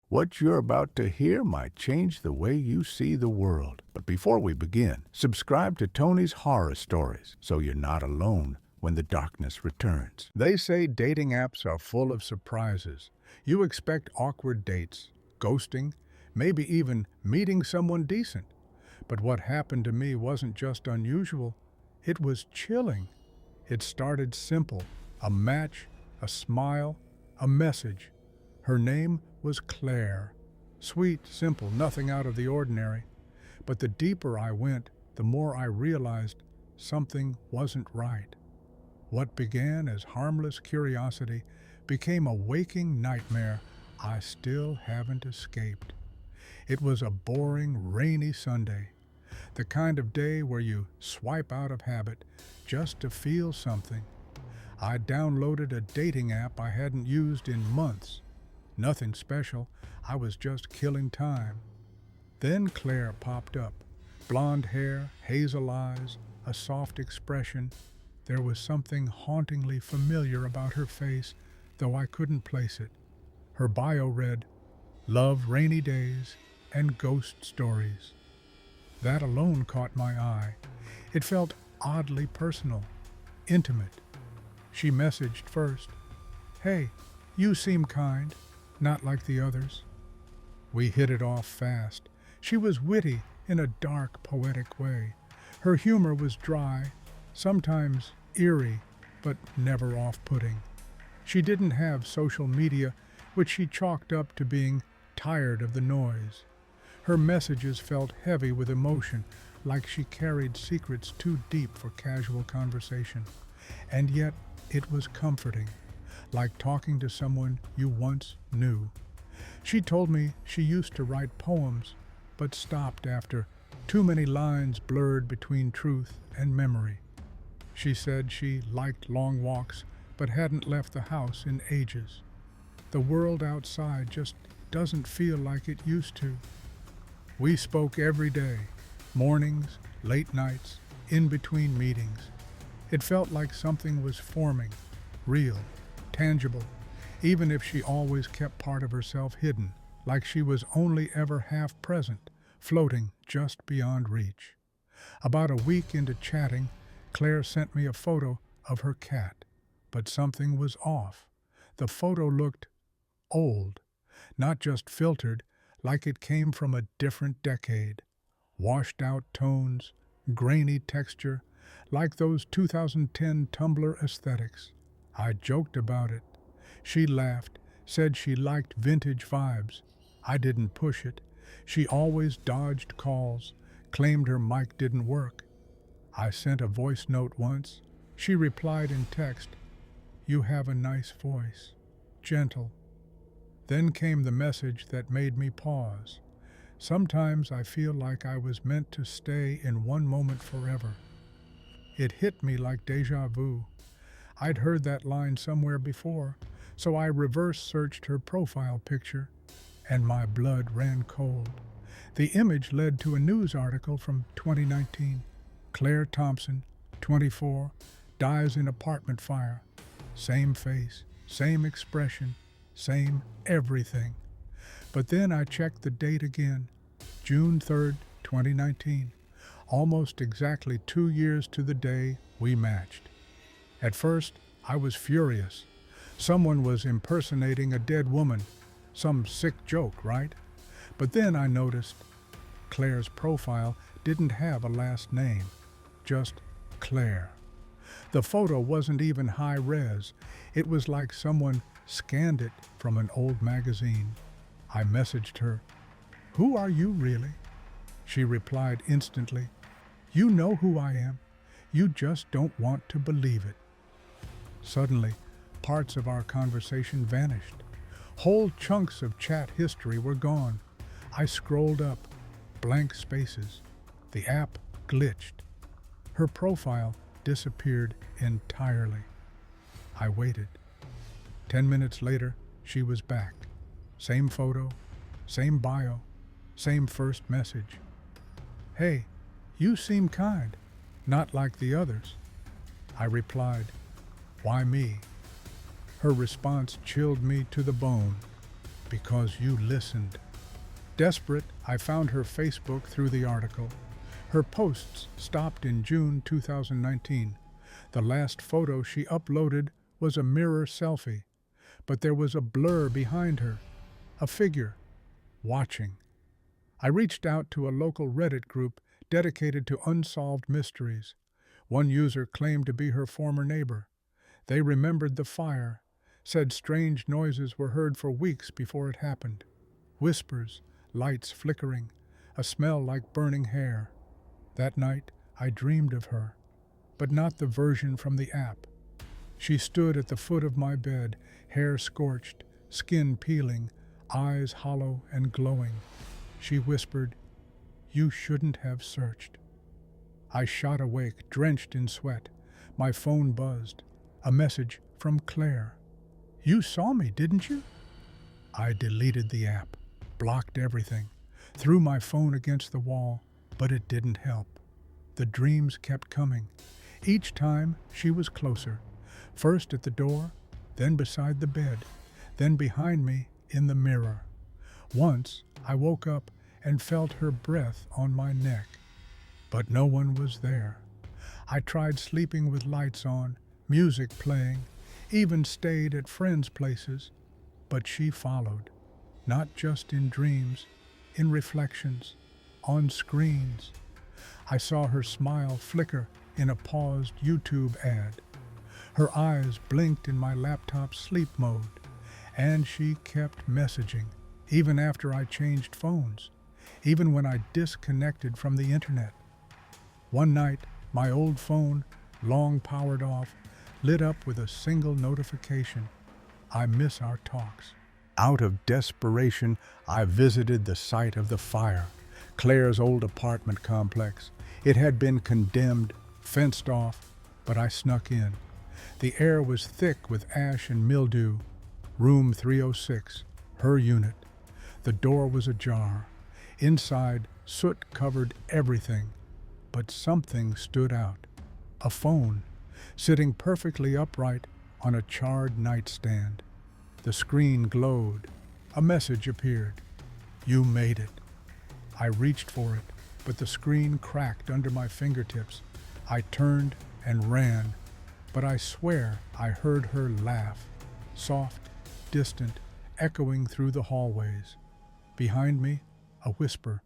What you're about to hear might change the way you see the world. But before we begin, subscribe to Tony's Horror Stories so you're not alone when the darkness returns. They say dating apps are full of surprises. You expect awkward dates, ghosting, maybe even meeting someone decent. But what happened to me wasn't just unusual, it was chilling. It started simple: a match, a smile, a message. Her name was Claire. Sweet, simple, nothing out of the ordinary. But the deeper I went, the more I realized something wasn't right. What began as harmless curiosity became a waking nightmare I still haven't escaped. It was a boring, rainy Sunday, the kind of day where you swipe out of habit just to feel something. I downloaded a dating app I hadn't used in months. Nothing special, I was just killing time. Then Claire popped up. Blonde hair, hazel eyes, a soft expression. There was something hauntingly familiar about her face, though I couldn't place it. Her bio read, "Love rainy days and ghost stories." That alone caught my eye. It felt oddly personal, intimate. She messaged first, "Hey, you seem kind, not like the others." We hit it off fast. She was witty in a dark, poetic way. Her humor was dry, sometimes eerie, but never off-putting. She didn't have social media, which she chalked up to being tired of the noise. Her messages felt heavy with emotion, like she carried secrets too deep for casual conversation. And yet, it was comforting, like talking to someone you once knew. She told me she used to write poems, but stopped after too many lines blurred between truth and memory. She said she liked long walks, but hadn't left the house in ages. The world outside just doesn't feel like it used to. We spoke every day, mornings, late nights, in between meetings. It felt like something was forming, real, tangible, even if she always kept part of herself hidden, like she was only ever half present, floating just beyond reach. About a week into chatting, Claire sent me a photo of her cat, but something was off. The photo looked old, not just filtered, like it came from a different decade. Washed out tones, grainy texture, like those 2010 Tumblr aesthetics. I joked about it. She laughed, said she liked vintage vibes. I didn't push it. She always dodged calls, claimed her mic didn't work. I sent a voice note once. She replied in text, "You have a nice voice, gentle." Then came the message that made me pause. Sometimes I feel like I was meant to stay in one moment forever. It hit me like deja vu. I'd heard that line somewhere before, so I reverse searched her profile picture, and my blood ran cold. The image led to a news article from 2019. Claire Thompson, 24, dies in apartment fire. Same face, same expression, same everything. But then I checked the date again, June 3rd, 2019, almost exactly 2 years to the day we matched. At first, I was furious. Someone was impersonating a dead woman. Some sick joke, right? But then I noticed Claire's profile didn't have a last name, just Claire. The photo wasn't even high res. It was like someone scanned it from an old magazine. I messaged her, "Who are you really?" She replied instantly, "You know who I am. You just don't want to believe it." Suddenly, parts of our conversation vanished. Whole chunks of chat history were gone. I scrolled up, blank spaces. The app glitched. Her profile disappeared entirely. I waited. 10 minutes later, she was back. Same photo, same bio, same first message. "Hey, you seem kind, not like the others." I replied, "Why me?" Her response chilled me to the bone. because you listened. Desperate, I found her Facebook through the article. Her posts stopped in June 2019. The last photo she uploaded was a mirror selfie, but there was a blur behind her, a figure, watching. I reached out to a local Reddit group dedicated to unsolved mysteries. One user claimed to be her former neighbor. They remembered the fire, said strange noises were heard for weeks before it happened. Whispers, lights flickering, a smell like burning hair. That night, I dreamed of her, but not the version from the app. She stood at the foot of my bed, hair scorched, skin peeling, eyes hollow and glowing. She whispered, "You shouldn't have searched." I shot awake, drenched in sweat. My phone buzzed. A message from Claire. "You saw me, didn't you?" I deleted the app, blocked everything, threw my phone against the wall, but it didn't help. The dreams kept coming. Each time she was closer, first at the door, then beside the bed, then behind me in the mirror. Once I woke up and felt her breath on my neck, but no one was there. I tried sleeping with lights on, music playing, even stayed at friends' places, but she followed, not just in dreams, in reflections, on screens. I saw her smile flicker in a paused YouTube ad. Her eyes blinked in my laptop's sleep mode, and she kept messaging, even after I changed phones, even when I disconnected from the internet. One night, my old phone, long powered off, lit up with a single notification. I miss our talks. Out of desperation, I visited the site of the fire, Claire's old apartment complex. It had been condemned, fenced off, but I snuck in. The air was thick with ash and mildew. Room 306, her unit. The door was ajar. Inside, soot covered everything. But something stood out. A phone, sitting perfectly upright on a charred nightstand. The screen glowed. A message appeared. "You made it." I reached for it, but the screen cracked under my fingertips. I turned and ran, but I swear I heard her laugh, soft, distant, echoing through the hallways. Behind me, a whisper,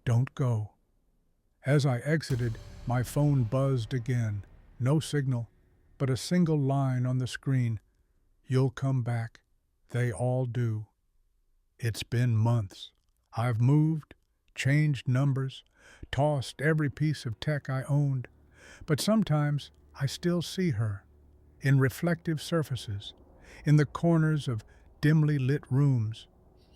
"Don't go." As I exited, my phone buzzed again. No signal, but a single line on the screen. "You'll come back. They all do." It's been months. I've moved, changed numbers, tossed every piece of tech I owned, but sometimes I still see her, in reflective surfaces, in the corners of dimly lit rooms.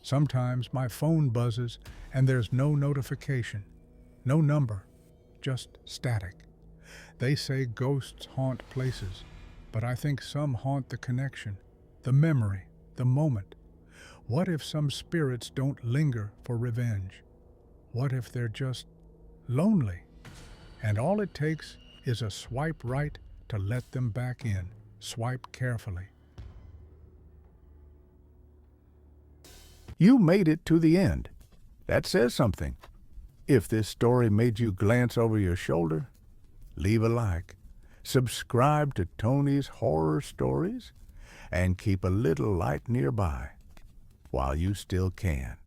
Sometimes my phone buzzes and there's no notification, no number, just static. They say ghosts haunt places, but I think some haunt the connection, the memory, the moment. What if some spirits don't linger for revenge? What if they're just lonely? And all it takes is a swipe right to let them back in. Swipe carefully. You made it to the end. That says something. If this story made you glance over your shoulder, leave a like, subscribe to Tony's Horror Stories, and keep a little light nearby while you still can.